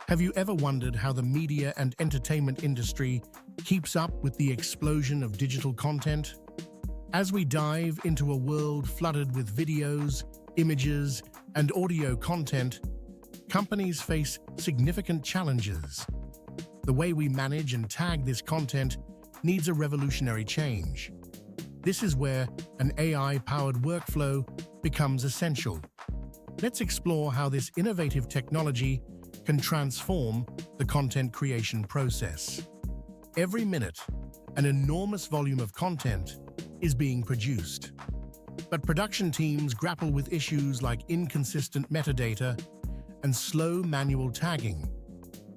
Have you ever wondered how the media and entertainment industry keeps up with the explosion of digital content? As we dive into a world flooded with videos, images, and audio content, companies face significant challenges. The way we manage and tag this content needs a revolutionary change. This is where an AI-powered workflow becomes essential. Let's explore how this innovative technology can transform the content creation process. Every minute, an enormous volume of content is being produced. But production teams grapple with issues like inconsistent metadata and slow manual tagging.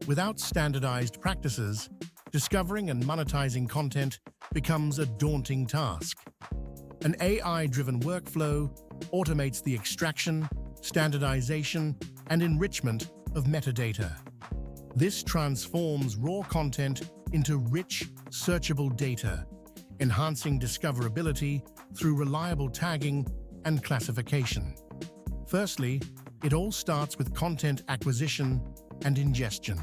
Without standardized practices, discovering and monetizing content becomes a daunting task. An AI-driven workflow automates the extraction, standardization, and enrichment of metadata. This transforms raw content into rich, searchable data, enhancing discoverability through reliable tagging and classification. Firstly, it all starts with content acquisition and ingestion.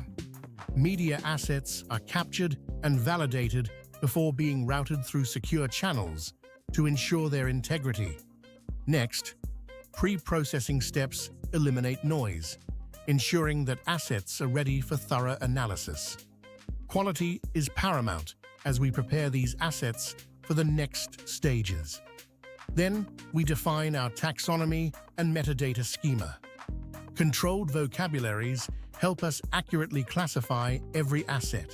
Media assets are captured and validated before being routed through secure channels to ensure their integrity. Next, pre-processing steps eliminate noise, ensuring that assets are ready for thorough analysis. Quality is paramount as we prepare these assets for the next stages. Then, we define our taxonomy and metadata schema. Controlled vocabularies help us accurately classify every asset.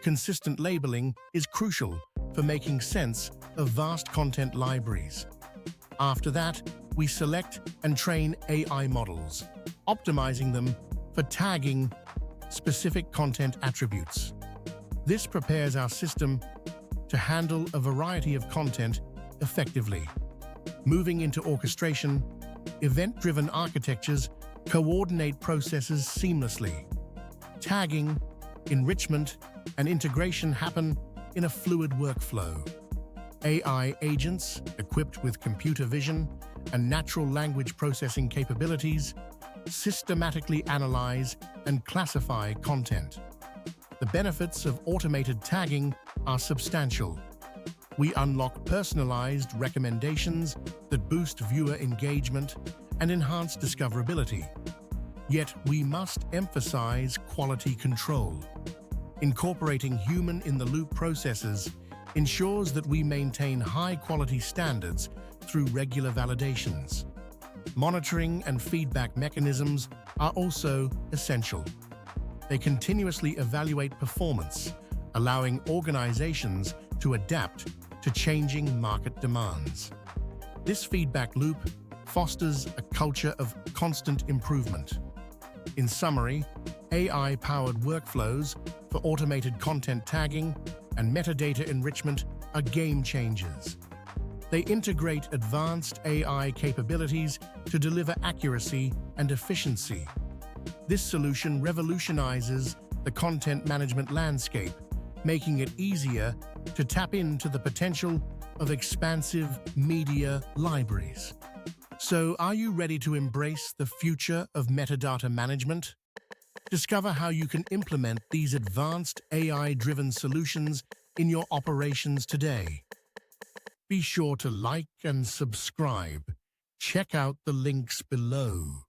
Consistent labeling is crucial for making sense of vast content libraries. After that, we select and train AI models, optimizing them for tagging specific content attributes. This prepares our system to handle a variety of content effectively. Moving into orchestration, event-driven architectures coordinate processes seamlessly. Tagging, enrichment, and integration happen in a fluid workflow. AI agents, equipped with computer vision and natural language processing capabilities, systematically analyze and classify content. The benefits of automated tagging are substantial. We unlock personalized recommendations that boost viewer engagement and enhance discoverability. Yet we must emphasize quality control. Incorporating human-in-the-loop processes ensures that we maintain high-quality standards through regular validations. Monitoring and feedback mechanisms are also essential. They continuously evaluate performance, allowing organizations to adapt to changing market demands. This feedback loop fosters a culture of constant improvement. In summary, AI-powered workflows for automated content tagging and metadata enrichment are game changers. They integrate advanced AI capabilities to deliver accuracy and efficiency. This solution revolutionizes the content management landscape, making it easier to tap into the potential of expansive media libraries. So, are you ready to embrace the future of metadata management? Discover how you can implement these advanced AI-driven solutions in your operations today. Be sure to like and subscribe. Check out the links below.